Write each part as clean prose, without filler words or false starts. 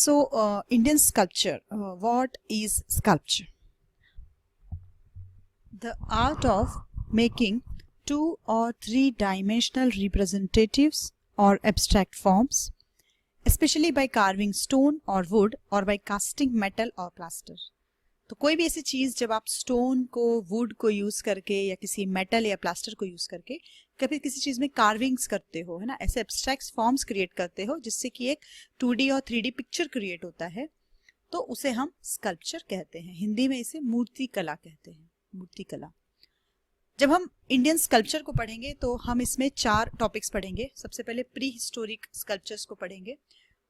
Indian sculpture. What is sculpture? The art of making 2 or 3 dimensional representatives or abstract forms, especially by carving stone or wood or by casting metal or plaster. तो कोई भी ऐसी चीज जब आप stone को, would को use करके या किसी मेटल या प्लास्टर को यूज करके कभी किसी चीज में कार्विंग्स करते हो, है ना, ऐसे एब्स्ट्रैक्ट फॉर्म्स क्रिएट करते हो जिससे कि एक 2D और 3D पिक्चर क्रिएट होता है, तो उसे हम स्कल्पचर कहते हैं। हिंदी में इसे मूर्ति कला कहते हैं, मूर्ति कला। जब हम इंडियन स्कल्पचर को पढ़ेंगे तो हम इसमें 4 टॉपिक्स पढ़ेंगे। सबसे पहले प्री हिस्टोरिक स्कल्पचर्स को पढ़ेंगे,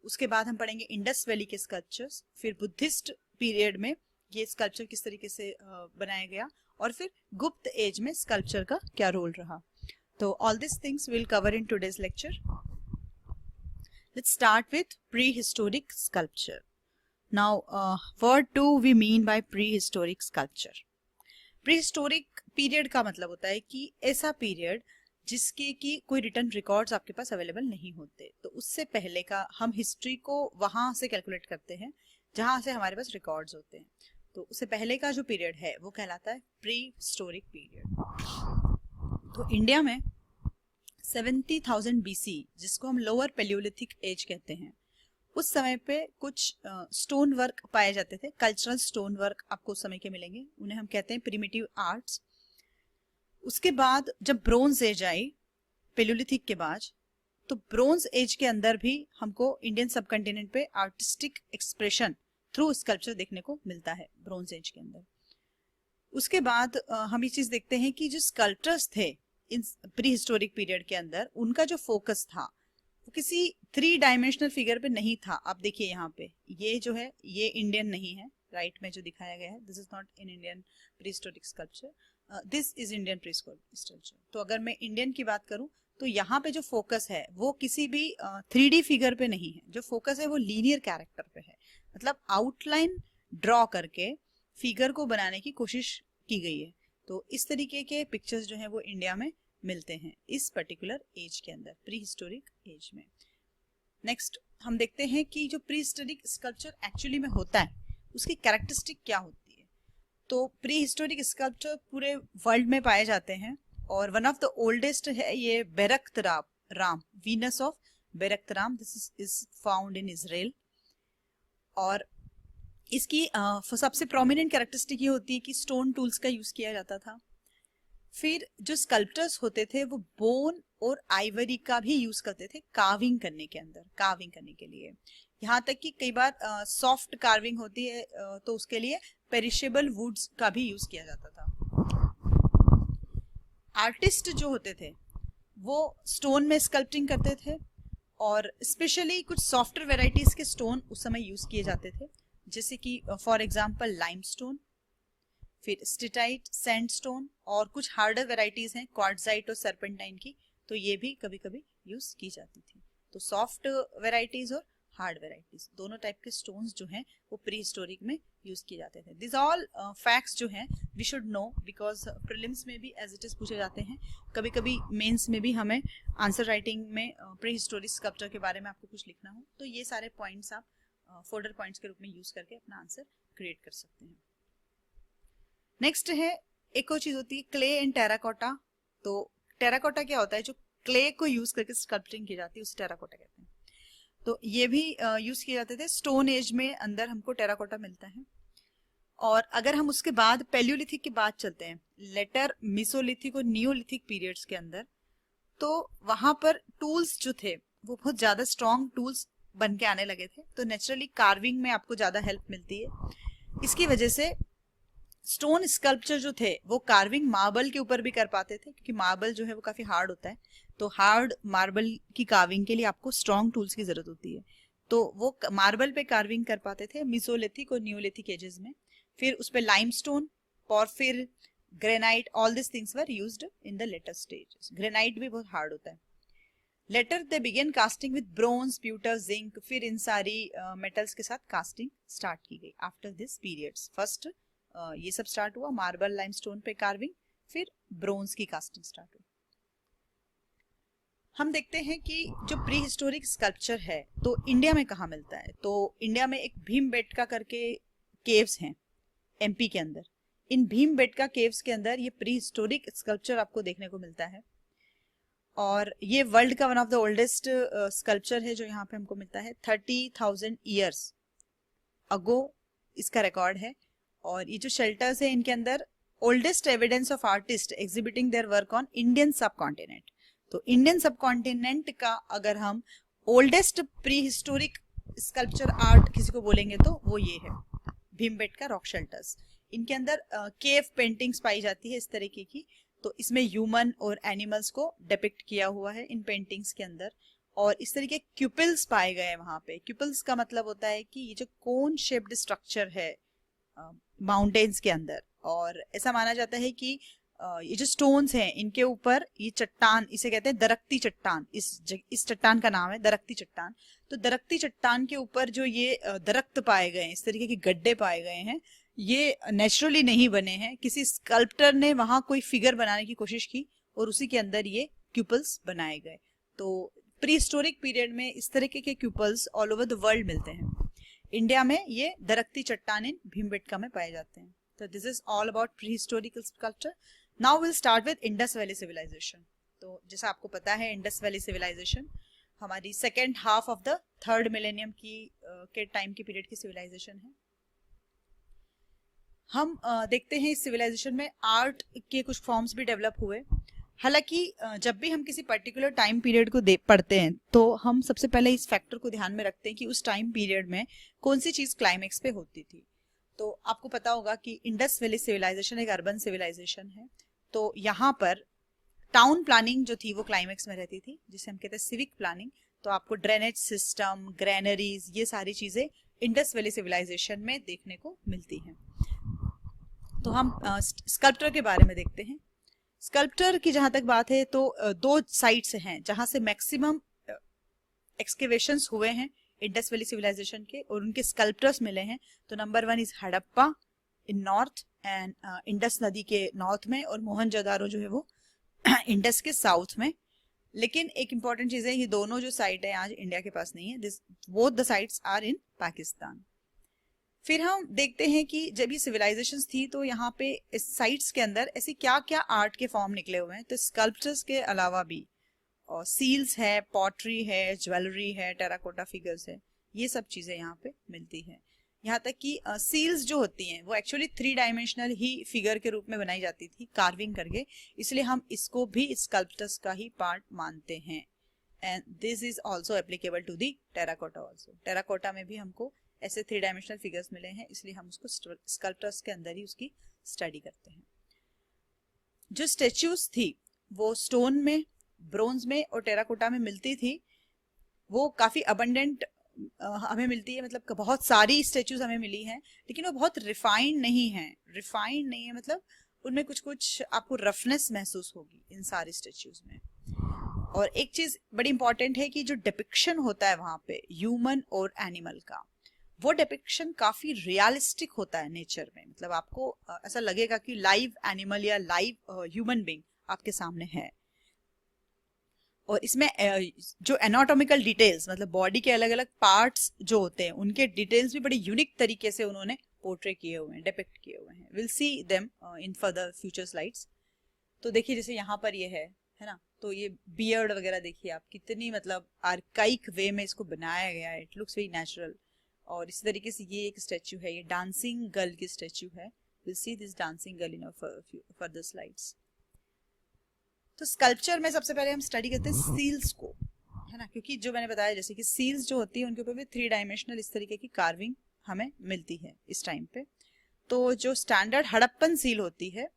उसके बाद हम पढ़ेंगे इंडस वैली के स्कल्पचर्स, फिर बुद्धिस्ट पीरियड में ये स्कल्पचर किस तरीके से बनाया गया, और फिर गुप्त एज में स्कल्पचर का क्या रोल रहा। तो all this things will cover in today's lecture. Let's start with prehistoric sculpture. Now what do we mean by prehistoric sculpture? Prehistoric period का मतलब होता है कि ऐसा पीरियड जिसके कि कोई रिटर्न रिकॉर्ड्स आपके पास अवेलेबल नहीं होते, तो उससे पहले का हम हिस्ट्री को वहां से कैलकुलेट करते हैं जहां से हमारे पास रिकॉर्ड्स होते हैं। तो उससे पहले का जो पीरियड है वो कहलाता है प्री हिस्टोरिक पीरियड। तो इंडिया में 70,000 BC, जिसको हम लोअर पैलियोलिथिक एज कहते हैं, उस समय पे कुछ स्टोन वर्क पाए जाते थे। कल्चरल स्टोन वर्क आपको उस समय के मिलेंगे, उन्हें हम कहते हैं प्रिमिटिव आर्ट्स। उसके बाद जब ब्रोंज एज आई, पैलियोलिथिक के बाद, तो ब्रोंज एज के अंदर भी हमको इंडियन सब कॉन्टिनेंट पे आर्टिस्टिक एक्सप्रेशन थ्रू स्कल्पचर देखने को मिलता है ब्रोंज एज के अंदर। उसके बाद हम ये चीज देखते हैं कि जो स्कल्पटर्स थे इन प्री हिस्टोरिक पीरियड के अंदर, उनका जो फोकस था वो किसी 3 डायमेंशनल फिगर पे नहीं था। आप देखिए यहाँ पे ये जो है ये इंडियन नहीं है, राइट में जो दिखाया गया है, this is not in Indian pre historic sculpture, this is Indian pre historic sculpture. तो अगर मैं इंडियन की बात करूं तो यहाँ पे जो फोकस है वो किसी भी 3D फिगर पे नहीं है, जो फोकस है वो लीनियर कैरेक्टर पे है, मतलब आउटलाइन ड्रॉ करके फिगर को बनाने की कोशिश की गई है। तो इस तरीके के पिक्चर्स जो है वो इंडिया में मिलते हैं इस पर्टिकुलर एज के अंदर, प्री हिस्टोरिक एज में। नेक्स्ट हम देखते हैं कि जो प्री हिस्टोरिक स्कल्पचर एक्चुअली में होता है उसकी कैरेक्टरिस्टिक क्या होती है। तो प्री हिस्टोरिक स्कल्पचर पूरे वर्ल्ड में पाए जाते हैं, और वन ऑफ द ओल्डेस्ट है ये Berekhat Ram, Venus of Berekhat Ram, this is found in Israel. और इसकी सबसे प्रोमिनेंट कैरेक्टरिस्टिक ये होती है कि स्टोन टूल्स का यूज किया जाता था। फिर जो स्कल्पटर्स होते थे वो बोन और आइवरी का भी यूज करते थे कार्विंग करने के अंदर, कार्विंग करने के लिए। यहाँ तक कि कई बार सॉफ्ट कार्विंग होती है तो उसके लिए पेरिशेबल वुड्स का भी यूज किया जाता था। आर्टिस्ट जो होते थे वो स्टोन में स्कल्पटिंग करते थे, और स्पेशली कुछ सॉफ्टर वेराइटीज के स्टोन उस समय यूज किए जाते थे, जैसे कि फॉर एग्जांपल लाइमस्टोन, फिर स्टेटाइट, सैंडस्टोन, और कुछ हार्डर वेराइटीज हैं क्वार्ट्जाइट और सर्पेंटाइन की, तो ये भी कभी कभी यूज की जाती थी। तो सॉफ्ट वेराइटीज और हार्ड वेराइटीज दोनों टाइप के स्टोन्स जो हैं वो प्री हिस्टोरिक में यूज किए जाते थे। दिस ऑल फैक्ट्स जो हैं we should know, because prelims में भी एज इट इज पूछे जाते हैं, कभी कभी मेंस में भी हमें आंसर राइटिंग में प्री हिस्टोरिक स्कल्पचर के बारे में आपको कुछ लिखना हो तो ये सारे पॉइंट्स आप फोल्डर पॉइंट्स के रूप में यूज करके अपना आंसर क्रिएट कर सकते हैं। नेक्स्ट है एक और चीज होती है क्ले एंड टेराकोटा। तो टेराकोटा क्या होता है? जो क्ले को यूज करके स्कल्पटिंग की जाती है उसे टेराकोटा कहते हैं। तो ये भी यूज किए जाते थे। स्टोन एज में अंदर हमको टेराकोटा मिलता है। और अगर हम उसके बाद पैलियोलिथिक के बाद चलते हैं, लेटर मिसोलिथिक और नियोलिथिक पीरियड्स के अंदर, तो वहां पर टूल्स जो थे वो बहुत ज्यादा स्ट्रॉन्ग टूल्स बन के आने लगे थे, तो नेचुरली कार्विंग में आपको ज्यादा हेल्प मिलती है। इसकी वजह से स्टोन स्कल्पचर जो थे वो कार्विंग मार्बल के ऊपर भी कर पाते थे, क्योंकि मार्बल जो है वो काफी हार्ड होता है, तो हार्ड मार्बल की कार्विंग के लिए आपको स्ट्रॉन्ग टूल्स की जरूरत होती है, तो वो मार्बल पे कार्विंग कर पाते थे मिसोलिथिक और नियोलिथिक एजेस में। फिर उस पे limestone, porphyry, granite, all this things were used in the later stages. Granite भी बहुत हार्ड होता है। Later they began casting with bronze, pewter, zinc, फिर इन सारी मेटल्स के साथ कास्टिंग स्टार्ट की गई आफ्टर दिस पीरियड्स। फर्स्ट ये सब स्टार्ट हुआ, मार्बल लाइमस्टोन पे कार्विंग, फिर ब्रोंज की कास्टिंग स्टार्ट हुई। हम देखते हैं कि जो प्री हिस्टोरिक स्कल्पचर है तो इंडिया में कहाँ मिलता है। तो इंडिया में एक भीमबेटका करके केव्स हैं एमपी के अंदर। इन भीमबेटका केव्स के अंदर ये प्री हिस्टोरिक स्कल्पचर आपको देखने को मिलता है और ये वर्ल्ड का one of the oldest sculpture है जो यहाँ पे हमको मिलता है। 30,000 ईयर्स अगो इसका रिकॉर्ड है। और ये जो शेल्टर्स है इनके अंदर oldest evidence of artist exhibiting their work on Indian सब कॉन्टिनेंट। तो इंडियन सब कॉन्टिनेंट का अगर हम oldest pre historic sculpture art किसी को बोलेंगे तो वो ये है भीमबेटका रॉक शेल्टर्स। इनके अंदर केव पेंटिंग्स पाई जाती है इस तरीके की। तो इसमें ह्यूमन और एनिमल्स को डिपिक्ट किया हुआ है इन पेंटिंग्स के अंदर। और इस तरीके क्यूपिल्स पाए गए हैं वहां पे। क्यूपिल्स का मतलब होता है कि ये जो कोन शेप्ड स्ट्रक्चर है माउंटेन्स के अंदर, और ऐसा माना जाता है कि ये जो स्टोन्स हैं इनके ऊपर ये चट्टान, इसे कहते हैं दरकती चट्टान। इस चट्टान का नाम है दरकती चट्टान। तो दरकती चट्टान के ऊपर जो ये दरख्त पाए गए हैं, इस तरीके के गड्ढे पाए गए हैं, ये नेचुरली नहीं बने हैं। किसी स्कल्प्टर ने वहां कोई फिगर बनाने की कोशिश की और उसी के अंदर ये क्यूपल्स बनाए गए। तो प्री हिस्टोरिक पीरियड में इस तरीके के क्यूपल्स ऑल ओवर द वर्ल्ड मिलते हैं। इंडिया में ये दरकती चट्टान इन भीमबेटका में पाए जाते हैं। तो this is all about prehistorical sculpture. Now will start with Indus valley civilisation. तो जैसा आपको पता है इंडस वैली सिविलाइजेशन हमारी second half of the third millennium की के टाइम की पीरियड की सिविलाइजेशन है। हम देखते हैं इस सिविलाइजेशन में आर्ट के कुछ फॉर्म्स भी डेवलप हुए। हालांकि जब भी हम किसी पर्टिकुलर टाइम पीरियड को पढ़ते हैं तो हम सबसे पहले इस फैक्टर को ध्यान में रखते हैं कि उस टाइम पीरियड में कौन सी चीज क्लाइमेक्स पे होती थी। तो आपको पता होगा कि इंडस वैली सिविलाइजेशन एक अर्बन सिविलाइजेशन है। तो यहाँ पर टाउन प्लानिंग जो थी वो क्लाइमेक्स में रहती थी, जिसे हम कहते हैं सिविक प्लानिंग। तो आपको ड्रेनेज सिस्टम, ग्रेनरीज, ये सारी चीजें इंडस वैली सिविलाइजेशन में देखने को मिलती हैं। तो हम स्कल्पचर के बारे में देखते हैं। स्कल्पचर की जहां तक बात है तो दो साइट्स हैं जहां से मैक्सिमम एक्सकेवेशंस हुए हैं इंडस वैली सिविलाइजेशन के और उनके स्कल्पचर्स मिले हैं। तो number 1 is Harappa in north and Indus नदी के नॉर्थ में, और मोहनजोदारो जो है वो इंडस के साउथ में। लेकिन एक इंपॉर्टेंट चीज है, ये दोनों जो साइट है आज इंडिया के पास नहीं है। This both the sites are in Pakistan. फिर हम देखते हैं कि जब ये सिविलाइजेशंस थी तो यहाँ पे इस साइट्स के अंदर ऐसे क्या क्या आर्ट के फॉर्म निकले हुए हैं। तो स्कल्पचर्स के अलावा भी और सील्स है, पॉटरी है, ज्वेलरी है, टेराकोटा फिगर्स है, ये सब चीजें यहाँ पे मिलती है। यहाँ तक कि सील्स जो होती हैं वो एक्चुअली 3 डायमेंशनल ही फिगर के रूप में बनाई जाती थी कार्विंग करके, इसलिए हम इसको भी स्कल्पचर्स का ही पार्ट मानते हैं। And this is also applicable to the terracotta also. Terracotta में भी हमको ऐसे 3 डायमेंशनल फिगर्स मिले हैं, इसलिए हम उसको स्कल्पचर्स के अंदर ही उसकी स्टडी करते हैं। जो स्टेच्यूज थी वो स्टोन में, ब्रोंज में और टेराकोटा में मिलती थी। वो काफी अबंडेंट हमें मिलती है, मतलब बहुत सारी स्टेच्यूज हमें मिली हैं, लेकिन वो बहुत रिफाइंड नहीं है। रिफाइंड नहीं है मतलब उनमें कुछ कुछ आपको रफनेस महसूस होगी इन सारी स्टेच्यूज में। और एक चीज बड़ी इंपॉर्टेंट है कि जो डिपिक्शन होता है वहां पे ह्यूमन और एनिमल का, वो डिपिक्शन काफी रियलिस्टिक होता है नेचर में। मतलब आपको ऐसा लगेगा कि लाइव एनिमल या लाइव ह्यूमन बीइंग आपके सामने है। और इसमें जो एनाटॉमिकल डिटेल्स, मतलब बॉडी के अलग अलग पार्ट्स जो होते हैं उनके डिटेल्स भी बड़ी यूनिक तरीके से उन्होंने पोर्ट्रे किए हुए हैं, डिपिक्ट किए हुए हैं। Will see them in further future slides. तो देखिए जैसे यहाँ पर ये है ना, तो ये बियर्ड वगैरह देखिए आप, कितनी मतलब आर्काइक वे में इसको बनाया गया है। It looks very natural. और इसी तरीके से ये एक स्टैचू है, ये डांसिंग गर्ल की स्टैचू है। Will see this dancing girl in further slides. तो स्कल्पचर में सबसे पहले हम स्टडी करते हैं सील्स को, है ना, क्योंकि जो मैंने बताया जैसे कि सील्स जो होती है उनके ऊपर भी 3 डायमेंशनल इस तरीके की कार्विंग हमें मिलती है इस टाइम पे। तो जो स्टैंडर्ड हड़प्पन सील होती है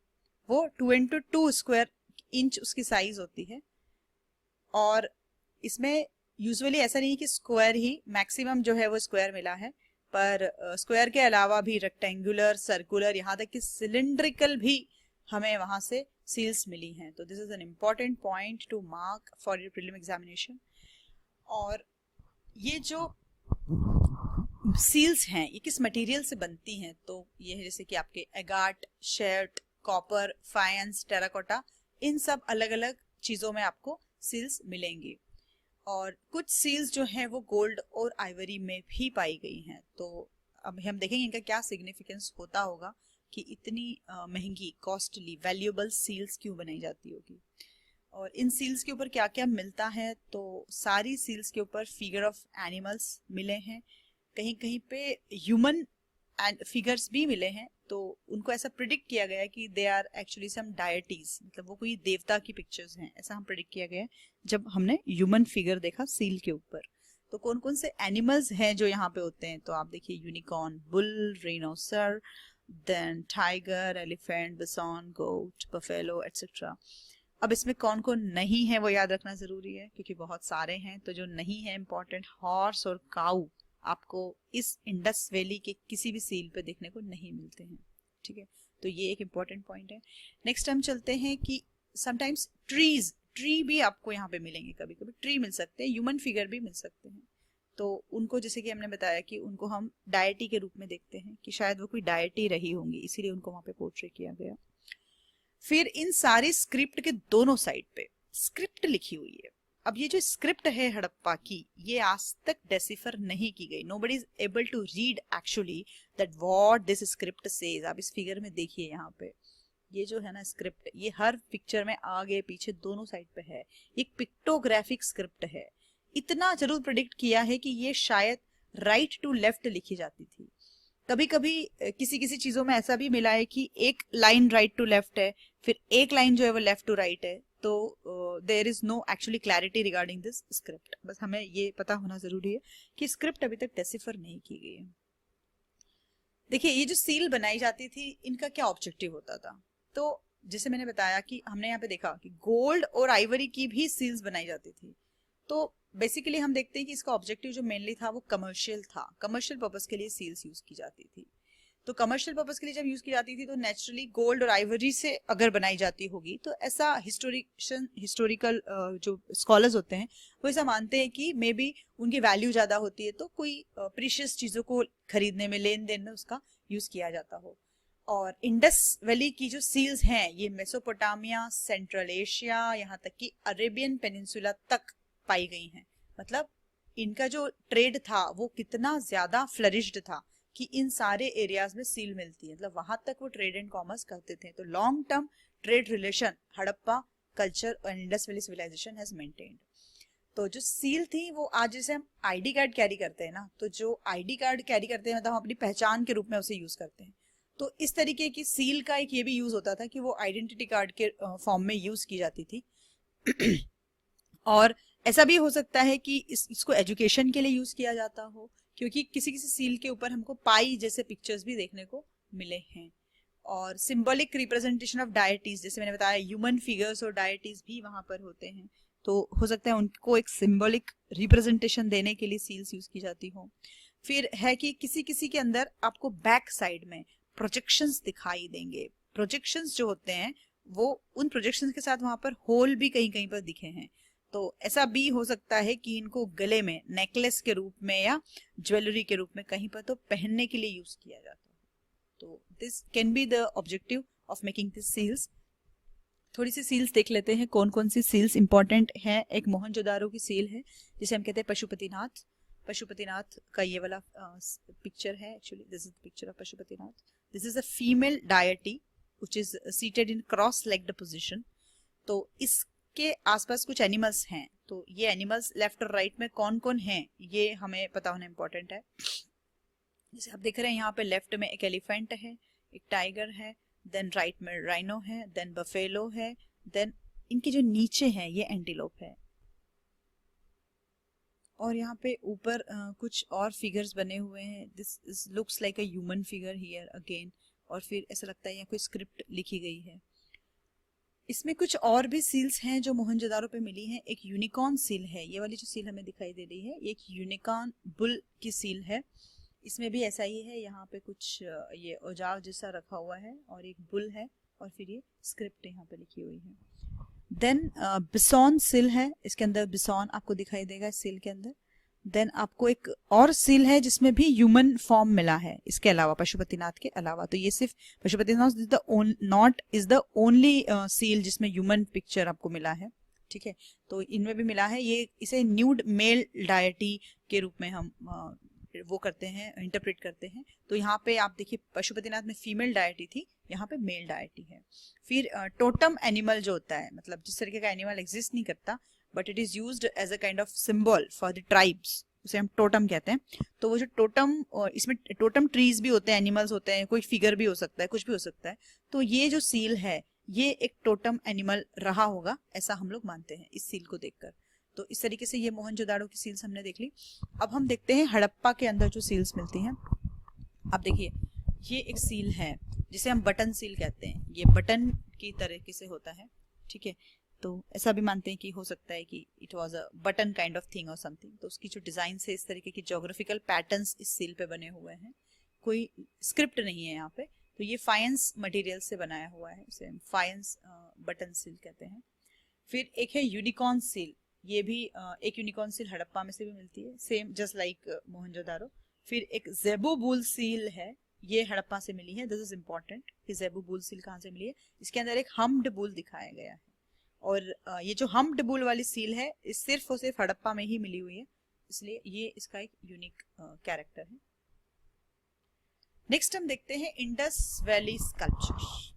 वो 2 into 2 स्क्वायर इंच उसकी साइज होती है। और इसमें यूजुअली ऐसा नहीं कि स्क्वायर ही मैक्सिमम जो है वो स्क्वायर मिला है, पर स्क्वायर के अलावा भी रेक्टेंगुलर, सर्कुलर, यहाँ तक कि सिलिंड्रिकल भी हमें वहां से सील्स मिली हैं। तो this is an important point two mark for your prelim examination. और ये जो सील्स हैं ये किस मटेरियल से बनती हैं, तो ये है जैसे कि आपके एगार्ट, शेर्ट, कॉपर, फायंस, टेराकोटा, इन सब अलग अलग चीजों में आपको सील्स मिलेंगी। और कुछ सील्स जो हैं वो गोल्ड और आइवरी में भी पाई गई हैं। तो अब हम देखेंगे इनका क्या सिग्निफिकेंस होता होगा कि इतनी महंगी कॉस्टली वैल्यूएबल सील्स क्यों बनाई जाती होगी, और इन सील्स के ऊपर क्या क्या मिलता है। तो सारी सील्स के ऊपर फिगर ऑफ एनिमल्स मिले हैं, कहीं कहीं पे ह्यूमन एंड फिगर्स भी मिले हैं। तो उनको ऐसा प्रिडिक्ट किया गया कि they are actually some deities, मतलब वो कोई देवता की पिक्चर्स हैं, ऐसा हम प्रिडिक्ट किया गया जब हमने ह्यूमन फिगर देखा सील के ऊपर। तो कौन कौन से एनिमल्स हैं जो यहाँ पे होते हैं, तो आप देखिए unicorn, bull, rhinoceros, then tiger, elephant, bison, goat, buffalo etcetera. अब इसमें कौन कौन नहीं है वो याद रखना जरूरी है क्योंकि बहुत सारे हैं। तो जो नहीं है इंपॉर्टेंट, हॉर्स और काऊ आपको इस इंडस वैली के किसी भी सील पे देखने को नहीं मिलते हैं, ठीक है। तो ये एक इंपॉर्टेंट पॉइंट है। नेक्स्ट हम चलते हैं कि समटाइम्स ट्री भी आपको यहाँ पे मिलेंगे, कभी कभी ट्री मिल सकते हैं, ह्यूमन फिगर भी मिल सकते हैं। तो उनको जैसे कि हमने बताया कि उनको हम डायटी के रूप में देखते हैं कि शायद वो कोई डायटी रही होंगी, इसीलिए उनको वहां पे पोर्ट्रे किया गया। फिर इन सारी स्क्रिप्ट के दोनों साइड पे स्क्रिप्ट लिखी हुई है। अब ये जो स्क्रिप्ट है हड़प्पा की, ये आज तक डेसिफर नहीं की गई। Nobody is able to read actually that what this script says. आप इस फिगर में देखिए, यहाँ पे ये जो है ना स्क्रिप्ट, ये हर पिक्चर में आगे पीछे दोनों साइड पे है। एक पिक्टोग्राफिक स्क्रिप्ट है। इतना जरूर प्रेडिक्ट किया है कि ये शायद राइट टू लेफ्ट लिखी जाती थी। कभी कभी किसी किसी चीजों में ऐसा भी मिला है कि एक लाइन राइट टू लेफ्ट है, फिर एक लाइन जो है वो लेफ्ट टू राइट है। तो there is no actually clarity regarding this script. बस हमें ये पता होना जरूरी है कि स्क्रिप्ट अभी तक डेसिफर नहीं की गई है। देखिए ये जो सील बनाई जाती थी, इनका क्या ऑब्जेक्टिव होता था। तो जैसे मैंने बताया कि हमने यहाँ पे देखा कि गोल्ड और आइवरी की भी सील्स बनाई जाती थी। तो बेसिकली हम देखते हैं कि इसका ऑब्जेक्टिव जो मेनली था वो कमर्शियल था। कमर्शियल पर्पस के लिए सील्स यूज की जाती थी। तो कमर्शियल पर्पस के लिए जब यूज की जाती थी तो नेचुरली गोल्ड और आइवरी से अगर बनाई जाती होगी, तो ऐसा हिस्टोरिकल जो स्कॉलर्स होते हैं वो ऐसा मानते हैं कि मे बी उनकी वैल्यू ज्यादा होती है, तो कोई प्रीशियस चीजों को खरीदने में, लेन देन में उसका यूज किया जाता हो। और इंडस वैली की जो सील्स हैं ये मेसोपोटामिया, सेंट्रल एशिया, यहाँ तक कि अरेबियन पेनिनसुला तक पाई गई हैं। मतलब इनका जो ट्रेड था वो कितना ज्यादा फ्लरिश्ड था कि इन सारे एरियाज में सील मिलती है, मतलब वहां तक वो ट्रेड एंड कॉमर्स करते थे। तो long term trade relation Harappa culture और Indus valley civilization has maintained. तो जो सील थी वो आज जैसे हम आईडी कार्ड कैरी करते हैं ना, तो जो आईडी कार्ड कैरी करते हैं मतलब हम अपनी पहचान के रूप में उसे यूज करते हैं। तो इस तरीके की सील का एक ये भी यूज होता था कि वो आइडेंटिटी कार्ड के फॉर्म में यूज की जाती थी। और ऐसा भी हो सकता है कि इसको एजुकेशन के लिए यूज किया जाता हो, क्योंकि किसी किसी सील के ऊपर हमको पाई जैसे पिक्चर्स भी देखने को मिले हैं। और सिंबॉलिक रिप्रेजेंटेशन ऑफ डायटीज, जैसे मैंने बताया ह्यूमन फिगर्स और डायटीज भी वहां पर होते हैं। तो हो सकता है उनको एक सिंबॉलिक रिप्रेजेंटेशन देने के लिए सील्स यूज की जाती हो। फिर है कि किसी किसी के अंदर आपको बैक साइड में प्रोजेक्शंस दिखाई देंगे। प्रोजेक्शंस जो होते हैं वो उन प्रोजेक्शंस के साथ वहां पर होल भी कहीं कहीं पर दिखे हैं। तो ऐसा भी हो सकता है कि इनको गले में नेकलेस के रूप में या ज्वेलरी के रूप में कहीं पर तो पहनने के लिए यूज किया जाता है। तो this can be the objective of making this seals. थोड़ी सी सील्स देख लेते हैं कौन कौन सी सील्स इंपॉर्टेंट है। एक मोहनजोदारो की सील है जिसे हम कहते हैं पशुपतिनाथ। पशुपतिनाथ का ये वाला पिक्चर है, actually this is the picture of Pashupatinath. This is a female deity which is seated in cross legged position. तो इसके आसपास कुछ एनिमल्स हैं, तो ये एनिमल्स लेफ्ट और राइट में कौन कौन हैं ये हमें पता होना इंपॉर्टेंट है। जैसे आप देख रहे हैं यहाँ पे लेफ्ट में एक एलिफेंट है, एक टाइगर है, देन राइट में राइनो है, देन बफेलो है, देन इनके जो नीचे हैं ये एंटीलोप है। और यहाँ पे ऊपर कुछ और फिगर्स बने हुए हैं। This looks like a human figure here again. और फिर ऐसा लगता है यहाँ कोई स्क्रिप्ट लिखी गई है। इसमें कुछ और भी सील्स हैं जो मोहनजोदारो पे मिली हैं। एक यूनिकॉर्न सील है, ये वाली जो सील हमें दिखाई दे रही है, एक यूनिकॉर्न बुल की सील है। इसमें भी ऐसा ही है, यहाँ पे कुछ ये औजार जैसा रखा हुआ है और एक बुल है और फिर ये स्क्रिप्ट यहाँ पे लिखी हुई है। देन बिसॉन सील है, इसके अंदर बिसॉन आपको दिखाई देगा इस सील के अंदर। देन आपको एक और सील है जिसमें भी ह्यूमन फॉर्म मिला है इसके अलावा, पशुपतिनाथ के अलावा। तो ये सिर्फ Pashupatinath is the only seal जिसमें ह्यूमन पिक्चर आपको मिला है। ठीक है, तो इनमें भी मिला है। ये इसे न्यूड मेल डायटी के रूप में हम वो करते हैं, इंटरप्रेट करते हैं। तो यहाँ पे आप देखिए पशुपतिनाथ में फीमेल डायटी थी, यहाँ पे मेल डायटी है। फिर टोटम एनिमल जो होता है, मतलब जिस तरीके का एनिमल एग्जिस्ट नहीं करता but it is used as a kind of symbol for the tribes, उसे हम टोटम कहते हैं। तो वो जो टोटम, इसमें टोटम ट्रीज भी होते हैं, एनिमल्स होते हैं, कोई फिगर भी हो सकता है, कुछ भी हो सकता है। तो ये जो सील है ये एक टोटम एनिमल रहा होगा, ऐसा हम लोग मानते हैं इस सील को देखकर। तो इस तरीके से ये मोहनजोदाड़ो की सील्स हमने देख ली। अब हम देखते हैं हड़प्पा के अंदर जो सील्स मिलती हैं। अब देखिए ये एक सील है जिसे हम बटन सील कहते हैं, ये बटन की तरीके से होता है, ठीक है। तो ऐसा भी मानते हैं कि हो सकता है कि it was a button kind of thing और समथिंग। तो उसकी जो डिजाइन से इस तरीके की ज्योग्राफिकल पैटर्न्स इस सील पे बने हुए हैं, कोई स्क्रिप्ट नहीं है यहाँ पे। तो ये फाइंस मटेरियल से बनाया हुआ है, इसे हम फाइंस बटन सील कहते हैं। फिर एक है यूनिकॉर्न सील, ये भी एक यूनिकॉर्न सील हड़प्पा में से भी मिलती है, सेम जस्ट लाइक मोहनजोदारो। फिर एक जेबू बुल सील है, ये हड़प्पा से मिली है। दिस इज इंपॉर्टेंट कि जेबू बुल सील कहाँ से मिली है। इसके अंदर एक हम्ड बुल दिखाया गया है, और ये जो हम्ड बुल वाली सील है इस सिर्फ और सिर्फ हड़प्पा में ही मिली हुई है, इसलिए ये इसका एक यूनिक कैरेक्टर है। नेक्स्ट हम देखते हैं Indus valley sculpture,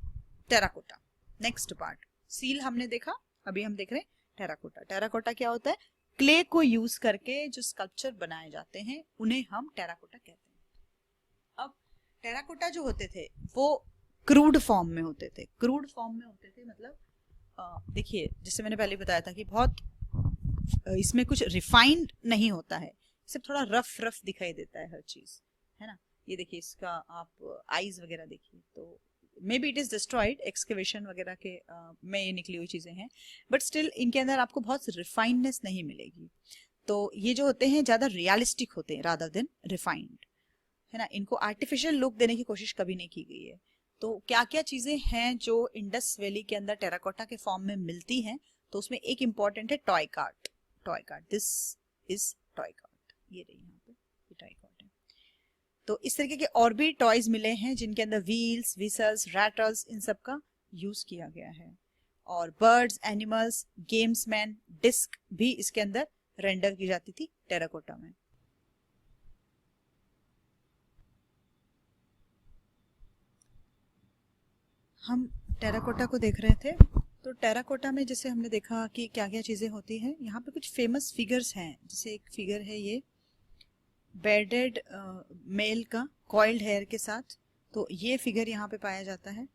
terracotta. Next part, seal हमने देखा, अभी हम देख रहे हैं टेराकोटा। टेराकोटा क्या होता है? क्ले को यूज करके जो स्कल्पचर बनाए जाते हैं उन्हें हम टेराकोटा कहते हैं। अब टेराकोटा जो होते थे वो क्रूड फॉर्म में होते थे। क्रूड फॉर्म में होते थे मतलब देखिए जैसे मैंने पहले बताया था कि बहुत इसमें कुछ रिफाइंड नहीं होता है, सिर्फ थोड़ा रफ रफ दिखाई देता है हर चीज, है ना। ये देखिए इसका आप आईज वगैरह देखिए, तो may be it is destroyed, excavation वगैरह के में ये निकली हुई चीजें हैं, बट स्टिल इनके अंदर आपको बहुत रिफाइंडनेस नहीं मिलेगी। तो ये जो होते हैं ज्यादा रियलिस्टिक होते हैं रादर देन रिफाइंड, है ना। इनको आर्टिफिशियल लुक देने की कोशिश कभी नहीं की गई है। तो क्या क्या चीजें हैं जो इंडस वैली के अंदर टेराकोटा के फॉर्म में मिलती हैं, तो उसमें एक इंपॉर्टेंट है toy cart. Toy cart, this is toy cart, ये रही यहाँ पे, ये टॉय कार्ट है। तो इस तरीके के और भी टॉयज मिले हैं जिनके अंदर व्हील्स, व्हिसल्स, रैटल्स, इन सब का यूज किया गया है। और बर्ड्स, एनिमल्स, गेम्समैन, डिस्क भी इसके अंदर रेंडर की जाती थी टेराकोटा में। हम टेराकोटा को देख रहे थे, तो टेराकोटा में जैसे हमने देखा कि क्या क्या चीजें होती हैं। यहाँ पे कुछ फेमस फिगर्स हैं, जैसे एक फिगर है ये बेडेड मेल का कॉइल्ड हेयर के साथ, तो ये फिगर यहाँ पे पाया जाता है।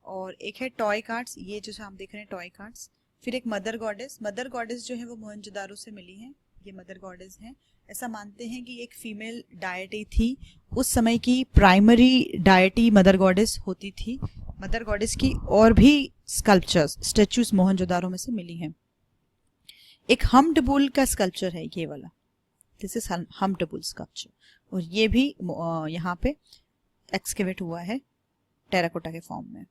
और एक है टॉय कार्ड्स, ये जो हम देख रहे हैं टॉय कार्ड्स। फिर एक मदर गॉडेस, मदर गॉडेस जो है वो मोहनजोदारो से मिली है, ये मदर गॉडेस हैं। ऐसा मानते हैं कि एक फीमेल डायटी थी, उस समय की प्राइमरी डायटी मदर गॉडेस होती थी। मदर गॉडेस की और भी स्कल्पचर्स, स्टेच्यूज मोहनजोदारो में से मिली हैं। एक हम्ड बुल का स्कल्पचर है ये वाला, this is humped bull sculpture, और ये भी यहाँ पे एक्सकेवेट हुआ है टेराकोटा के फॉर्म में।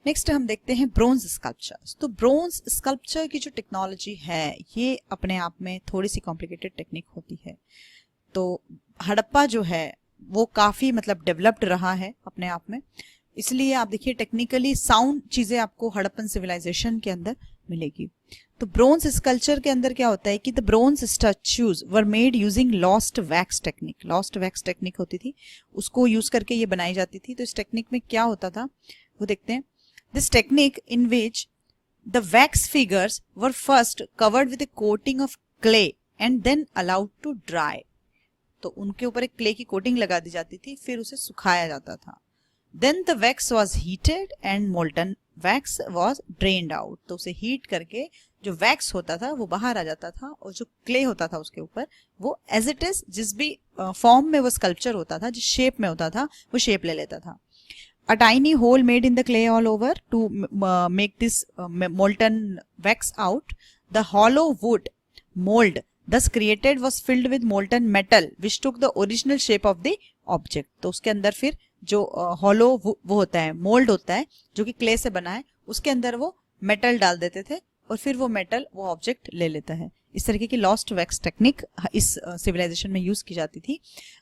नेक्स्ट हम देखते हैं ब्रोंज स्कल्पचर्स। तो ब्रोंज स्कल्पचर की जो टेक्नोलॉजी है ये अपने आप में थोड़ी सी कॉम्प्लिकेटेड टेक्निक होती है। तो हड़प्पा जो है वो काफी मतलब डेवलप्ड रहा है अपने आप में, इसलिए आप देखिए टेक्निकली साउंड चीजें आपको हड़प्पन सिविलाइजेशन के अंदर मिलेगी। तो ब्रोंज स्कल्पचर के अंदर क्या होता है कि the bronze statues were made using lost wax technique. Lost wax technique होती थी, उसको यूज करके ये बनाई जाती थी। तो इस टेक्निक में क्या होता था वो देखते हैं। This technique in which the wax figures were first covered with a coating of clay and then allowed to dry. तो उनके ऊपर एक क्ले की कोटिंग लगा दी जाती थी, फिर उसे सुखाया जाता था। Then the wax was heated and molten wax was drained out। तो उसे हीट करके जो वैक्स होता था वो बाहर आ जाता था, और जो क्ले होता था उसके ऊपर वो एज इट इज जिस भी फॉर्म में वो स्कल्पचर होता था, जिस शेप में होता था वो शेप ले लेता था। A tiny hole made in the clay all over to make this molten wax out. The hollow wood mold thus created was filled with molten metal which took the original shape of the object। तो उसके अंदर फिर जो hollow वो होता है, mould होता है जो कि क्ले से बना है, उसके अंदर वो मेटल डाल देते थे और फिर वो मेटल वो ऑब्जेक्ट ले लेता है। इस तरीके की लॉस्ट वैक्स टेक्निक इस सिविलाइजेशन में यूज की जाती थी।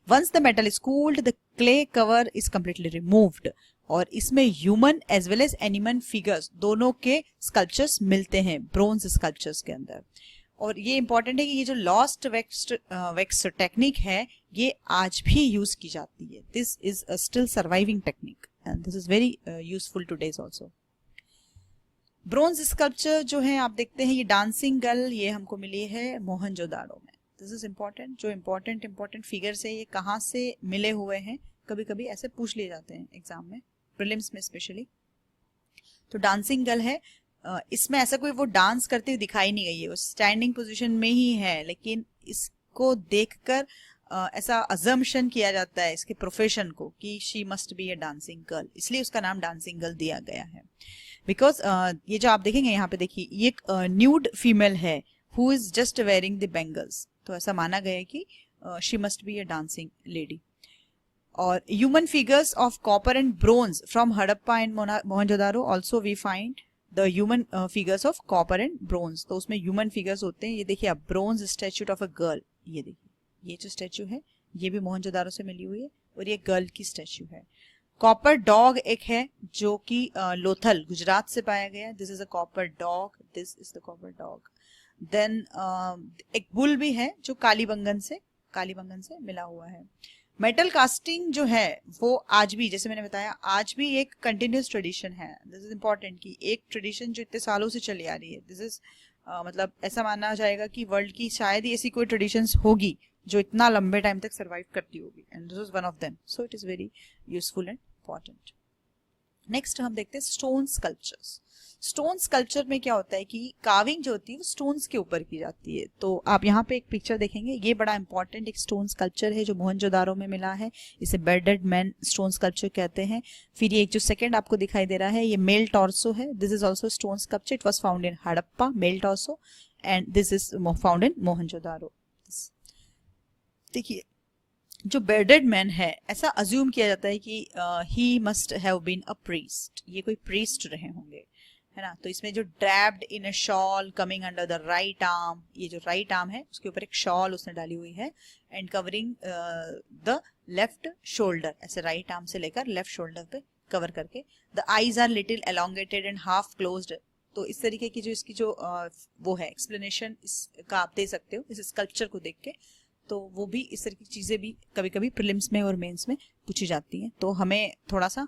Once the metal is cooled the clay cover is completely removed. और इसमें human as well as animal figures दोनों के स्कल्पचर्स मिलते हैं ब्रोंज स्कल्पचर्स के अंदर। और ये इंपॉर्टेंट है कि ये जो लॉस्ट वैक्स टेक्निक है ये आज भी यूज की जाती है। This is a still surviving technique and this is very useful today's also. Bronze sculpture जो है आप देखते हैं, ये डांसिंग गर्ल ये हमको मिली है मोहनजोदाड़ो में। दिस इज इम्पोर्टेंट, जो इम्पोर्टेंट फिगर्स है ये कहाँ से मिले हुए हैं, कभी कभी ऐसे पूछ लिए जाते हैं एग्जाम में, प्रीलिम्स में स्पेशली। तो डांसिंग गर्ल है, इसमें ऐसा कोई वो डांस करती हुई दिखाई नहीं गई है, वो स्टैंडिंग पोजीशन में ही है, लेकिन इसको देखकर ऐसा अजम्पशन किया जाता है इसके प्रोफेशन को कि she must be a dancing girl, इसलिए उसका नाम डांसिंग गर्ल दिया गया है। बिकॉज ये जो आप देखेंगे यहाँ पे देखिए, ये एक न्यूड फीमेल है who is just wearing the bangles, तो ऐसा माना गया है कि she must be a dancing lady. और human figures of copper and bronze from Harappa and Mohenjodaro also we find the human figures of copper and bronze. तो उसमें ह्यूमन फिगर्स होते हैं, ये देखिए आप, bronze statue of a girl, ये देखिए ये जो स्टैच्यू है ये भी मोहनजोदारो से मिली हुई है और ये गर्ल की स्टैच्यू है। कॉपर डॉग एक है जो कि लोथल गुजरात से पाया गया, this is a copper dog, this is the copper dog. Then एक बुल भी है जो कालीबंगन से मिला हुआ है। मेटल कास्टिंग जो है वो आज भी, जैसे मैंने बताया, आज भी एक कंटिन्यूस ट्रेडिशन है। दिस इज इम्पोर्टेंट कि एक ट्रेडिशन जो इतने सालों से चली आ रही है, दिस इज मतलब ऐसा माना जाएगा कि वर्ल्ड की शायद ही ऐसी कोई ट्रेडिशंस होगी जो इतना लंबे टाइम तक सर्वाइव करती होगी, and this is one of them, so it is very useful and important. Next हम देखते हैं स्टोन स्कल्पचर्स। स्टोन स्कल्पचर में क्या होता है कि कार्विंग जो होती है वो स्टोन्स के ऊपर की जाती है। तो आप यहाँ पे एक पिक्चर देखेंगे, ये बड़ा इंपॉर्टेंट एक स्टोन स्कल्पचर है जो मोहनजोदारो में मिला है, इसे बेडेड मैन स्टोन स्कल्पचर कहते हैं। फिर ये एक जो सेकंड आपको दिखाई दे रहा है ये मेल टॉर्सो है, this is also stone sculpture, it was found in Harappa male torso and this is found इन मोहनजोदारो। देखिए जो बेडेड मैन है, ऐसा अज्यूम किया जाता है कि he must have been a priest, ये कोई प्रीस्ट रहे होंगे, है ना। तो इसमें जो draped in a shawl coming under the right arm, ये जो राइट आर्म है उसके ऊपर एक शॉल उसने डाली हुई है, and covering the left shoulder, ऐसे राइट आर्म से लेकर लेफ्ट शोल्डर पे कवर करके। The eyes are little elongated and half closed. तो इस तरीके की जो इसकी जो वो है एक्सप्लेनेशन इसका आप दे सकते हो इस स्कल्पचर को देख के। तो वो भी इस तरह की चीजें भी कभी कभी प्रीलिम्स में और मेंस में पूछी जाती हैं, तो हमें थोड़ा सा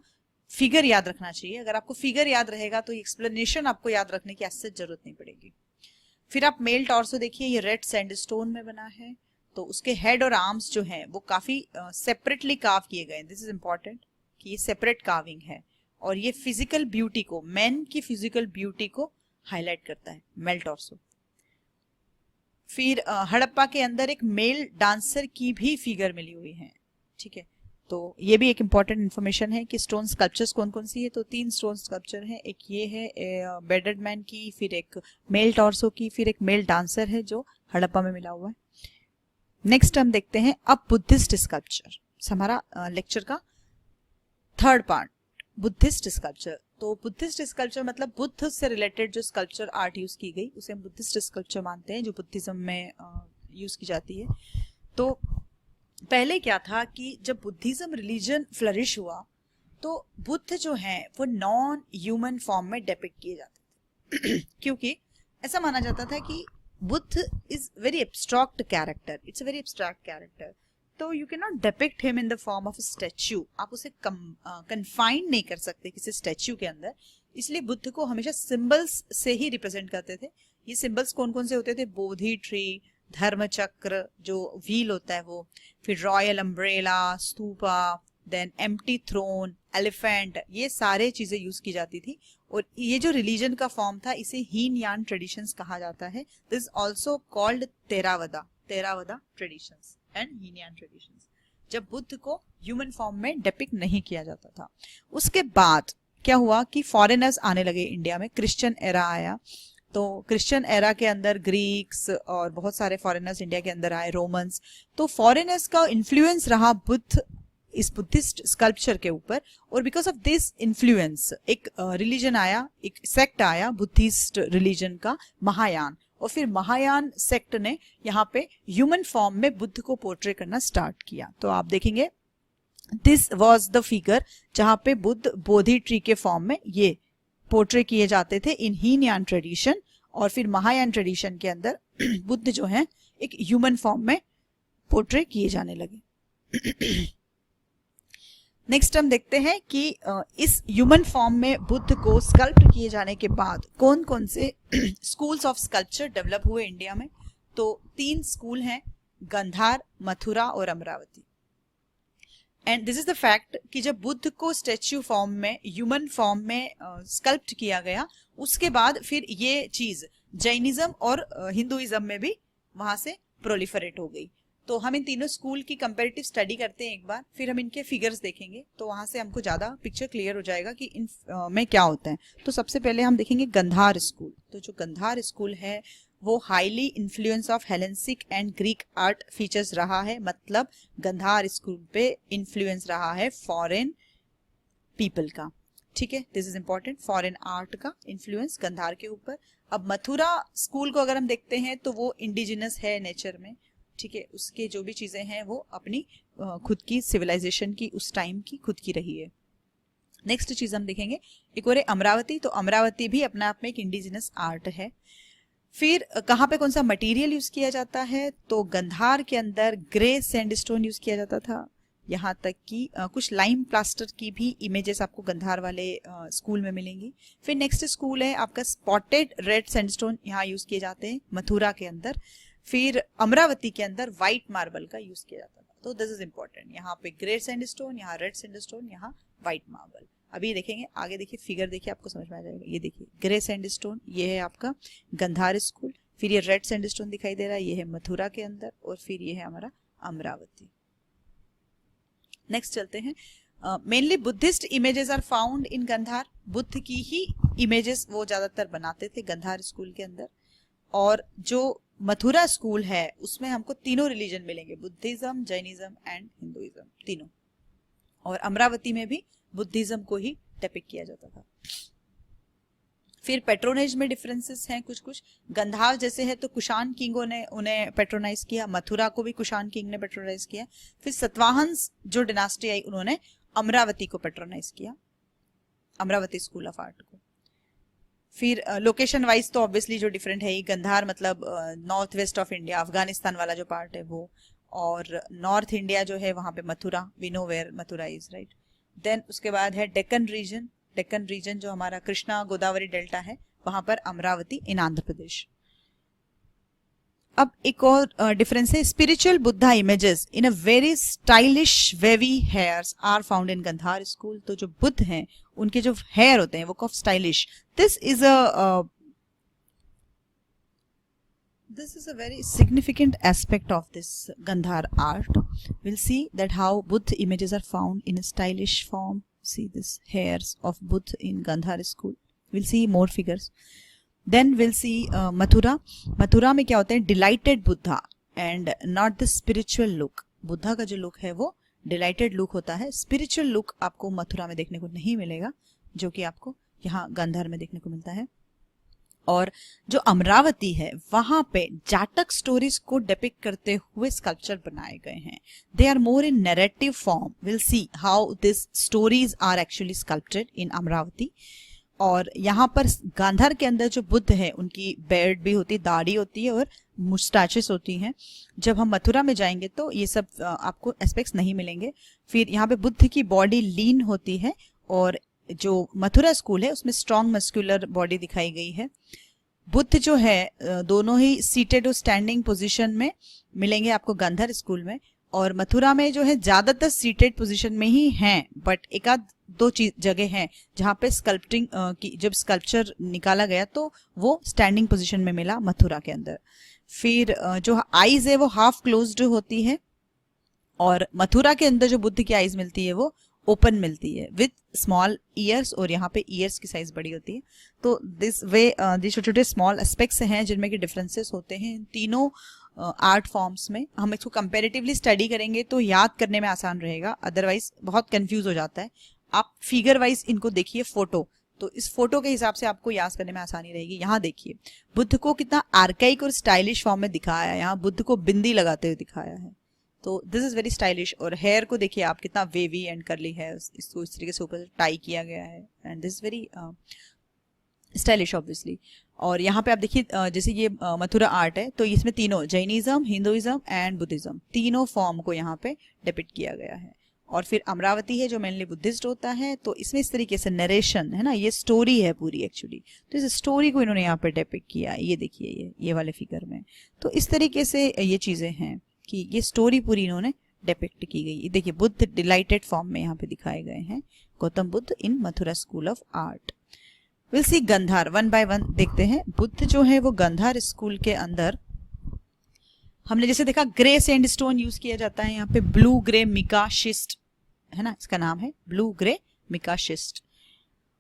फिगर याद रखना चाहिए। अगर आपको फिगर याद रहेगा तो एक्सप्लेनेशन आपको याद रखने की ऐसे जरूरत नहीं पड़ेगी। फिर आप मेल टॉर्सो देखिए, ये रेड सैंडस्टोन में बना है, तो उसके हेड और आर्म्स जो हैं वो काफी सेपरेटली कार्व किए गए हैं। दिस इज इंपॉर्टेंट कि ये सेपरेट कार्विंग है और ये फिजिकल ब्यूटी को, मैन की फिजिकल ब्यूटी को हाईलाइट करता है मेल टॉर्सो। फिर हड़प्पा के अंदर एक मेल डांसर की भी फिगर मिली हुई है, ठीक है। तो ये भी एक इम्पॉर्टेंट इन्फॉर्मेशन है कि स्टोन स्कल्पचर्स कौन कौन सी है। तो 3 स्टोन स्कल्पचर है, एक ये है बेडेड मैन की, फिर एक मेल टॉर्सो की, फिर एक मेल डांसर है जो हड़प्पा में मिला हुआ है। नेक्स्ट हम देखते हैं अब बुद्धिस्ट स्कल्पचर, हमारा लेक्चर का थर्ड पार्ट, बुद्धिस्ट स्कल्पचर। तो बुद्धिस्ट स्कल्पचर मतलब बुद्ध से रिलेटेड जो स्कल्पचर आर्ट यूज की गई उसे हम बुद्धिस्ट स्कल्पचर मानते हैं, जो बुद्धिज्म में यूज की जाती है। तो पहले क्या था कि जब बुद्धिज्म रिलीजन फ्लरिश हुआ तो बुद्ध जो है वो नॉन ह्यूमन फॉर्म में डिपिक्ट किए जाते थे क्योंकि ऐसा माना जाता था कि Buddha is very abstract character, it's a very abstract character, तो you can not depict him in the form of a statue, आप उसे कन्फाइन नहीं कर सकते किसी स्टैच्यू के अंदर। इसलिए बुद्ध को हमेशा सिंबल्स से ही रिप्रेजेंट करते थे। ये सिंबल्स कौन कौन से होते थे? बोधि ट्री, धर्म चक्र जो व्हील होता है वो, फिर royal umbrella, stupa, then empty throne, elephant, ये सारे चीजें यूज की जाती थी। और ये जो रिलीजन का फॉर्म था इसे हीन यान ट्रेडिशंस कहा जाता है। This also called Theravada traditions and Hinayana traditions, जब बुद्ध को ह्यूमन फॉर्म में डिपिक्ट नहीं किया जाता था। उसके बाद क्या हुआ कि फॉरेनर्स आने लगे इंडिया में, क्रिश्चियन एरा आया। तो क्रिश्चियन एरा के अंदर ग्रीक्स और बहुत सारे फॉरेनर्स इंडिया के अंदर आए, रोमन्स। तो फॉरेनर्स का इन्फ्लुएंस रहा बुद्ध इस बुद्धिस्ट स्कल्पचर के ऊपर, और बिकॉज ऑफ दिस इन्फ्लुएंस एक रिलीजन आया, एक सेक्ट आया बुद्धिस्ट रिलीजन का, महायान। और फिर महायान सेक्ट ने यहाँ पे ह्यूमन फॉर्म में बुद्ध को पोर्ट्रे करना स्टार्ट किया। तो आप देखेंगे दिस वॉज द फिगर जहाँ पे बुद्ध बोधि ट्री के फॉर्म में ये पोर्ट्रे किए जाते थे इन हीनयान ट्रेडिशन, और फिर महायान ट्रेडिशन के अंदर बुद्ध जो है एक ह्यूमन फॉर्म में पोर्ट्रे किए जाने लगे। नेक्स्ट हम देखते हैं कि इस ह्यूमन फॉर्म में बुद्ध को स्कल्प्ट किए जाने के बाद कौन कौन से स्कूल्स ऑफ स्कल्पचर डेवलप हुए इंडिया में। तो 3 स्कूल हैं, गंधार, मथुरा और Amravati. And this is the fact कि जब बुद्ध को स्टैच्यू फॉर्म में, ह्यूमन फॉर्म में स्कल्प्ट किया गया, उसके बाद फिर ये चीज जैनिज्म और हिंदुइज्म में भी वहां से प्रोलिफरेट हो गई। तो हम इन तीनों स्कूल की कंपैरेटिव स्टडी करते हैं एक बार, फिर हम इनके फिगर्स देखेंगे, तो वहां से हमको ज्यादा पिक्चर क्लियर हो जाएगा कि इन में क्या होता है। तो सबसे पहले हम देखेंगे गंधार स्कूल। तो जो गंधार स्कूल है वो highly influence of Hellenistic and Greek art features रहा है, मतलब गंधार स्कूल पे इन्फ्लुएंस रहा है फॉरेन पीपल का। ठीक है, this is important, foreign art का इन्फ्लुएंस गंधार के ऊपर। अब मथुरा स्कूल को अगर हम देखते हैं तो वो इंडिजिनस है नेचर में। ठीक है, उसके जो भी चीजें हैं वो अपनी खुद की सिविलाइजेशन की, उस टाइम की खुद की रही है। नेक्स्ट चीज हम देखेंगे एक और अमरावती। तो अमरावती भी अपने आप में एक इंडिजिनस आर्ट है। फिर कहाँ पे कौन सा मटेरियल यूज किया जाता है, तो गंधार के अंदर ग्रे सैंडस्टोन यूज किया जाता था, यहाँ तक कि कुछ लाइम प्लास्टर की भी इमेजेस आपको गंधार वाले स्कूल में मिलेंगी। फिर नेक्स्ट स्कूल है आपका स्पॉटेड रेड सैंडस्टोन, यहाँ यूज किए जाते हैं मथुरा के अंदर। फिर अमरावती के अंदर व्हाइट मार्बल का यूज किया जाता था। तो दिस इज इंपॉर्टेंट, यहाँ पे ग्रे सैंडस्टोन, यहाँ रेड सैंडस्टोन, यहाँ व्हाइट मार्बल। अभी देखेंगे, आगे देखिए फिगर देखिए, आपको समझ में आ जाएगा। ये देखिए ग्रे सैंडस्टोन, ये है आपका गंधार स्कूल। फिर ये रेड सैंडस्टोन दिखाई दे रहा है, ये है मथुरा के अंदर, और फिर ये है हमारा अमरावती। नेक्स्ट चलते हैं। Mainly Buddhist images are found in Gandhara. Buddha की ही इमेजेस वो ज्यादातर बनाते थे गंधार स्कूल के अंदर। और जो मथुरा स्कूल है उसमें हमको तीनों रिलीजन मिलेंगे, बुद्धिज्म, जैनिज्म एंड हिंदुइज्म, तीनों। और अमरावती में भी बुद्धिज्म को ही डिपिक्ट किया जाता था। फिर पेट्रोनेज में डिफरेंसेस हैं कुछ कुछ। गंधार जैसे है तो कुषाण किंगों ने उन्हें पेट्रोनाइज किया, मथुरा को भी कुषाण किंग ने पेट्रोनाइज किया। फिर सतवाहंस जो डिनास्टी आई उन्होंने अमरावती को पेट्रोनाइज किया, अमरावती स्कूल ऑफ आर्ट को। फिर लोकेशन वाइज तो ऑब्वियसली जो डिफरेंट है, गंधार मतलब north west of India, Afghanistan वाला जो पार्ट है वो, और नॉर्थ इंडिया जो है वहां पे Mathura, we know where Mathura is, right. देन उसके बाद है डेक्कन रीजन। डेक्कन रीजन जो हमारा कृष्णा गोदावरी डेल्टा है, वहां पर अमरावती इन आंध्र प्रदेश। अब एक और डिफरेंस है, spiritual Buddha images in a very stylish wavy hairs are found in Gandhara school. तो जो बुद्ध हैं उनके जो हेयर होते हैं वो काफी stylish. This is a very significant aspect of this Gandhar art. We'll see that how Buddha images are found in a stylish form. See this hairs of Buddha in Gandhar school. We'll see more figures. Then we'll see Mathura. Mathura में क्या होता है, delighted Buddha and not the spiritual look. Buddha का जो look है वो dilated look होता है। स्पिरिचुअल लुक आपको मथुरा में देखने को नहीं मिलेगा, जो कि आपको यहाँ गंधार में देखने को मिलता है। और जो अमरावती है वहां पे जाटक स्टोरीज को डिपिक्ट करते हुए स्कल्पचर बनाए गए हैं। They are more in narrative form. Will see how this stories are actually sculpted in Amaravati. और यहाँ पर गांधार के अंदर जो बुद्ध है उनकी बेard भी होती है, दाढ़ी होती है और मुस्टाचेस होती हैं। जब हम मथुरा में जाएंगे तो ये सब आपको एस्पेक्ट्स नहीं मिलेंगे। फिर यहाँ पे बुद्ध की बॉडी लीन होती है, और जो मथुरा स्कूल है उसमें स्ट्रॉन्ग मस्कुलर बॉडी दिखाई गई है। बुद्ध जो है दोनों ही सीटेड और स्टैंडिंग पोजीशन में मिलेंगे आपको गांधार स्कूल में, और मथुरा में जो है ज्यादातर सीटेड पोजीशन में ही हैं, बट एक आध दो जगह हैं जहाँ पे स्कल्पटिंग की जब स्कल्पचर निकाला गया तो वो स्टैंडिंग पोजीशन में मिला मथुरा के अंदर। फिर जो आईज है वो हाफ क्लोज्ड होती है, और मथुरा के अंदर जो बुद्ध की आईज मिलती है वो ओपन मिलती है विथ स्मॉल ईयर्स, और यहाँ पे ईयर्स की साइज बड़ी होती है। तो दिस वे छोटे छोटे स्मॉल एस्पेक्ट्स हैं जिनमें कि डिफरेंसेस होते हैं इन तीनों आर्ट फॉर्म्स में। हम इसको कंपैरेटिवली स्टडी करेंगे तो याद करने में आसान रहेगा, अदरवाइज बहुत कंफ्यूज हो जाता है। आप फिगर वाइज इनको देखिए फोटो, तो इस फोटो के हिसाब से आपको याद करने में आसानी रहेगी। यहाँ देखिए बुद्ध को कितना आर्काइक और स्टाइलिश फॉर्म में दिखाया है। यहाँ बुद्ध को बिंदी लगाते हुए दिखाया है, तो दिस इज वेरी स्टाइलिश। और हेयर को देखिए आप, कितना वेवी एंड कर्ली है, इसको इस तरीके से ऊपर टाई किया गया है and this is very stylish obviously. और यहाँ पे आप देखिए जैसे ये मथुरा आर्ट है, तो इसमें तीनों जैनिज्म, हिंदुइज्म एंड बुद्धिज्म तीनों फॉर्म को यहाँ पे डिपिक्ट किया गया है। और फिर अमरावती है जो मेनली बुद्धिस्ट होता है, तो इसमें इस तरीके से नरेशन है ना, ये स्टोरी है पूरी एक्चुअली, तो इस स्टोरी को इन्होंने यहाँ पे डिपिक्ट किया। ये देखिए ये वाले फिगर में, तो इस तरीके से ये चीजें हैं कि ये स्टोरी पूरी इन्होंने डिपिक्ट की गई। देखिए बुद्ध डिलाइटेड फॉर्म में यहाँ पे दिखाए गए हैं, Gautam Buddha in Mathura school of art. Will see Gandhara, one by one देखते हैं। बुद्ध जो है वो गंधार स्कूल के अंदर, हमने जैसे देखा ग्रे सैंडस्टोन यूज किया जाता है यहाँ पे, ब्लू ग्रे मिका शिस्ट है ना, इसका नाम है ब्लू ग्रे मिका शिस्ट।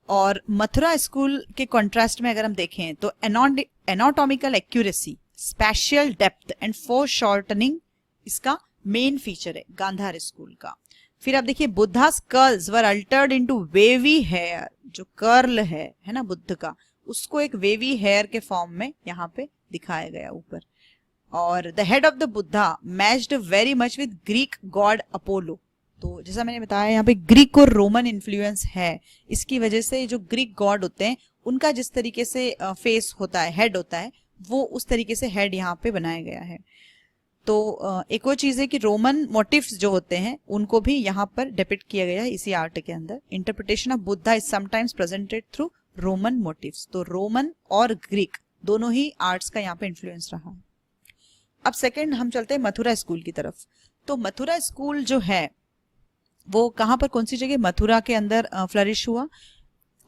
और मथुरा स्कूल के कॉन्ट्रास्ट में अगर हम देखें तो anatomical accuracy, spatial depth and foreshortening इसका मेन फीचर है गांधार स्कूल का। फिर आप देखिए Buddha's curls were altered into wavy hair, जो कर्ल है ना बुद्ध का, उसको एक वेवी हेयर के फॉर्म में यहाँ पे दिखाया गया ऊपर। और the head of the Buddha matched very much with Greek God Apollo. तो जैसा मैंने बताया यहाँ पे ग्रीक और रोमन इन्फ्लुएंस है, इसकी वजह से जो ग्रीक गॉड होते हैं उनका जिस तरीके से फेस होता है, हेड होता है, वो उस तरीके से हेड यहाँ पे बनाया गया है। तो एक और चीज है कि रोमन मोटिव्स जो होते हैं उनको भी यहाँ पर डिपिक्ट किया गया है इसी आर्ट के अंदर। Interpretation of Buddha is sometimes presented through Roman motifs. तो रोमन और ग्रीक दोनों ही आर्ट्स का यहाँ पे इन्फ्लुएंस रहा है। अब सेकंड हम चलते हैं मथुरा स्कूल की तरफ। तो मथुरा स्कूल जो है वो कहाँ पर, कौन सी जगह, मथुरा के अंदर फ्लरिश हुआ।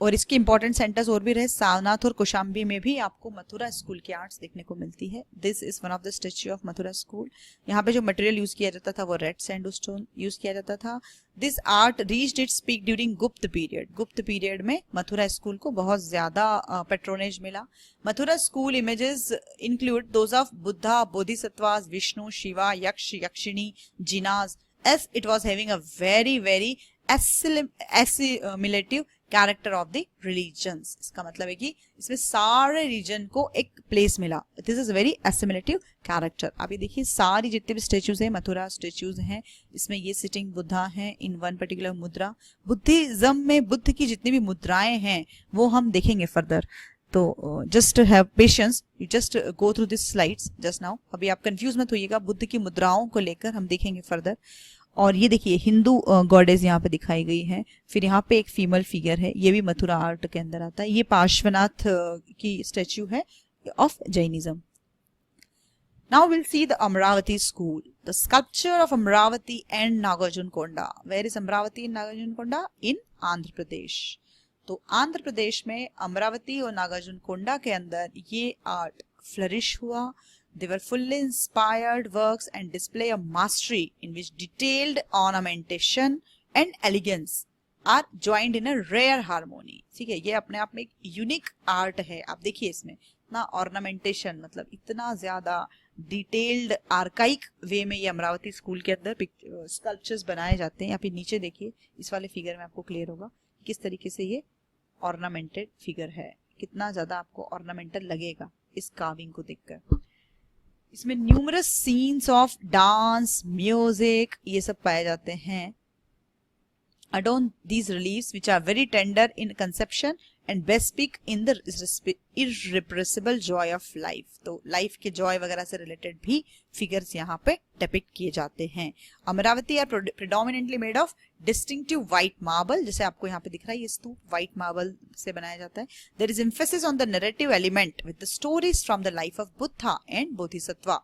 और इसके इंपॉर्टेंट सेंटर्स और भी रहे, सारनाथ और कौशाम्बी में भी आपको मथुरा स्कूल की आर्ट्स देखने को मिलती है। This is one of the statue of Mathura school. यहाँ पे जो मटेरियल यूज किया जाता था वो रेड सैंडस्टोन यूज किया जाता था। This art reached its peak during Gupta period. Gupta period में मथुरा स्कूल को बहुत ज्यादा पेट्रोनेज मिला। Mathura school images include those of Buddha, Bodhisattvas, Vishnu, Shiva, Yaksha, Yakshini, Jinas, as it was having a very assimilative character of the religions। इसका मतलब है कि इसमें सारे रीजन को एक प्लेस मिला। This is very assimilative character। आप ये देखिए सारी जितने भी स्टेच्यूज हैं, मथुरा स्टेच्यूज हैं, इसमें ये सिटिंग बुद्धा हैं इन वन पर्टिकुलर मुद्रा। बुद्धिज्म में बुद्ध की जितनी भी मुद्राएं हैं वो हम देखेंगे फर्दर। तो just have patience, you just go through this slides just now. अभी आप कंफ्यूज मत होइएगा, बुद्ध की मुद्राओं को लेकर हम देखेंगे फर्दर। और ये देखिए हिंदू गॉडेस यहाँ पे दिखाई गई है। फिर यहाँ पे एक फीमेल फिगर है, ये भी मथुरा आर्ट के अंदर आता है। ये पार्श्वनाथ की स्टेच्यू है of Jainism. Now will see the Amaravati school, the sculpture of Amaravati and Nagarjunakonda. Where is Amaravati and Nagarjunakonda? In Andhra Pradesh. तो आंध्र प्रदेश में अमरावती और नागार्जुनकोंडा के अंदर ये आर्ट फ्लरिश हुआ। They were fully inspired works and display a mastery in which detailed ornamentation and elegance are joined in a rare harmony। ठीक है, ये अपने आप में एक यूनिक आर्ट है। आप देखिए इसमें ना ऑर्नामेंटेशन, मतलब इतना ज्यादा डिटेल्ड आर्काइक वे में ये अमरावती स्कूल के अंदर स्कल्पचर्स बनाए जाते हैं। यहाँ पे नीचे देखिए, इस वाले फिगर में आपको क्लियर होगा किस तरीके से ये ऑर्नामेंटेड फिगर है, कितना ज्यादा आपको ऑर्नामेंटल लगेगा इस कार्विंग को देखकर। इसमें numerous scenes of dance, music ये सब पाए जाते हैं। adorn these reliefs which are very tender in conception and best speak in the irrepressible joy of life। तो लाइफ के जॉय वगैरह से रिलेटेड भी फिगर्स यहाँ पे डिपिक्ट किए जाते हैं। Amaravati are predominantly made of distinctive white marble, जैसे आपको यहाँ पे दिख रहा है ये स्तूप व्हाइट मार्बल से बनाया जाता है। There is emphasis on the narrative element with the stories from the life of Buddha and Bodhisattva.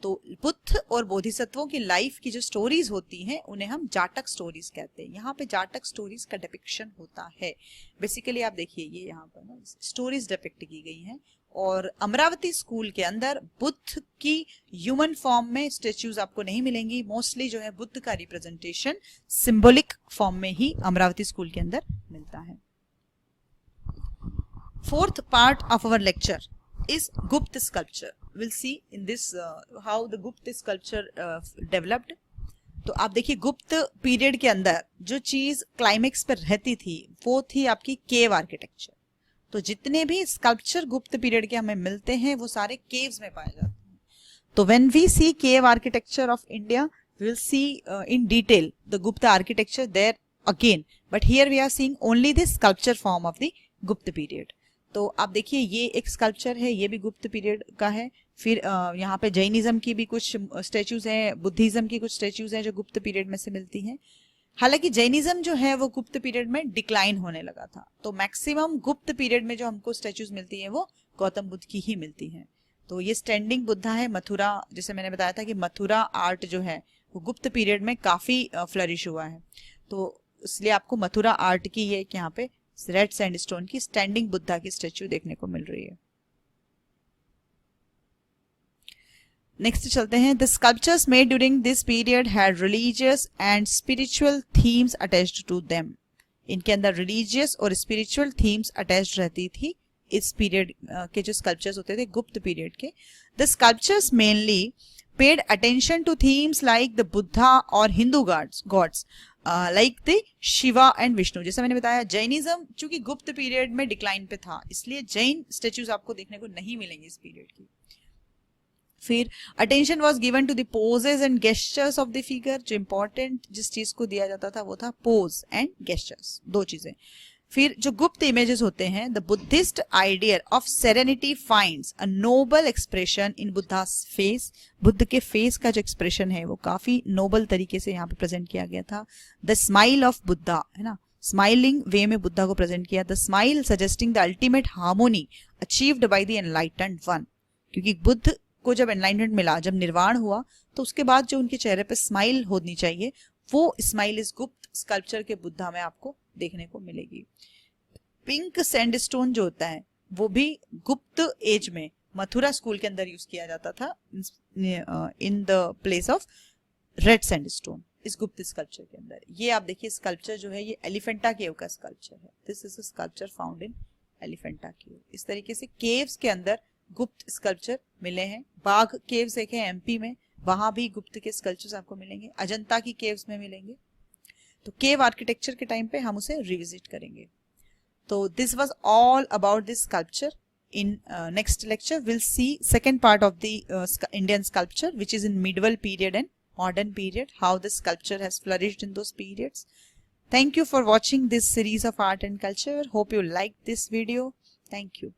तो बुद्ध और बोधिसत्वों की लाइफ की जो स्टोरीज होती हैं उन्हें हम जाटक स्टोरीज कहते हैं। यहाँ पे जाटक स्टोरीज का डिपिक्शन होता है। बेसिकली आप देखिए ये यहाँ पर ना स्टोरीज डिपिक्ट की गई हैं। और अमरावती स्कूल के अंदर बुद्ध की ह्यूमन फॉर्म में स्टेच्यूज आपको नहीं मिलेंगी। मोस्टली जो है बुद्ध का रिप्रेजेंटेशन सिंबॉलिक फॉर्म में ही अमरावती स्कूल के अंदर मिलता है। Fourth part of our lecture is Gupta sculpture. We'll see in this how the Gupta sculpture developed। तो आप देखिए गुप्त पीरियड के अंदर जो चीज क्लाइमेक्स पर रहती थी वो थी आपकी केव आर्किटेक्चर। तो जितने भी स्कल्पचर गुप्त पीरियड के हमें मिलते हैं वो सारे केव्स में पाए जाते हैं। तो when we see cave architecture of India, we will see in detail the Gupta architecture there again, but here we are seeing only the sculpture form of the Gupta period. तो आप देखिए ये एक स्कल्पचर है, ये भी गुप्त period का है. फिर यहाँ पे जैनिज्म की भी कुछ स्टेच्यूज हैं, बुद्धिज्म की कुछ स्टेच्यूज हैं जो गुप्त पीरियड में से मिलती हैं. हालांकि जैनिज्म जो है वो गुप्त पीरियड में डिक्लाइन होने लगा था, तो मैक्सिमम गुप्त पीरियड में जो हमको स्टेच्यूज मिलती है वो गौतम बुद्ध की ही मिलती हैं. तो ये स्टैंडिंग बुद्धा है. मथुरा, जैसे मैंने बताया था कि मथुरा आर्ट जो है वो गुप्त पीरियड में काफी फ्लरिश हुआ है, तो इसलिए आपको मथुरा आर्ट की ये यहाँ पे रेड सैंडस्टोन की स्टैंडिंग बुद्धा की स्टेच्यू देखने को मिल रही है. नेक्स्ट चलते हैं. The sculptures made during this period had religious and spiritual themes attached to them. इनके अंदर रिलीजियस और स्पिरिचुअल थीम्स अटैच्ड रहती थी. इस पीरियड के जो स्कल्पचर्स होते थे गुप्त पीरियड के, the sculptures mainly paid attention to themes like the Buddha और Hindu gods like the Shiva and Vishnu. जैसा मैंने बताया जैनिज्म चूंकि गुप्त पीरियड में डिक्लाइन पे था, इसलिए जैन स्टेच्यूज आपको देखने को नहीं मिलेंगे इस पीरियड की. फिर attention was given to the poses and gestures of the figure. जो इंपॉर्टेंट जिस चीज को दिया जाता था वो था पोज एंड गेस्चर्स, दो चीजें. फिर जो गुप्त इमेजेस होते हैं, the Buddhist ideal of serenity finds a Nobel expression in Buddhas face. Buddha के फेस का जो एक्सप्रेशन है वो काफी नोबल तरीके से यहाँ पे प्रेजेंट किया गया था. द स्माइल ऑफ बुद्धा, है ना, स्माइलिंग वे में बुद्धा को प्रेजेंट किया. The smile suggesting the ultimate harmony achieved by the enlightened one. क्योंकि बुद्ध को जब एनलाइटमेंट मिला, जब निर्वाण हुआ, तो उसके बाद जो उनके चेहरे पे स्माइल होनी चाहिए, वो स्माइल इस गुप्त स्कल्पचर के बुद्धा में आपको देखने को मिलेगी. पिंक सैंडस्टोन जो होता है वो भी गुप्त एज में मथुरा स्कूल के अंदर यूज किया जाता था in the place of red sandstone इस गुप्त स्कल्पचर के अंदर. ये आप देखिए स्कल्पचर जो है ये एलिफेंटा केव का स्कल्पचर है. This is a sculpture found in Elephanta cave. इस तरीके से केव्स के अंदर गुप्त स्कल्पचर मिले हैं. बाघ केव्स देखे एमपी में, वहां भी गुप्त के स्कल्पचर्स आपको मिलेंगे. अजंता की केव्स में मिलेंगे. तो केव आर्किटेक्चर के टाइम पे हम उसे रिविजिट करेंगे. तो this was all about this sculpture. In next lecture we'll see second part of the Indian sculpture, which is in medieval period and modern period, how the sculpture has flourished in those periods. Thank you for watching this series of art and culture. Hope you liked this video. Thank you.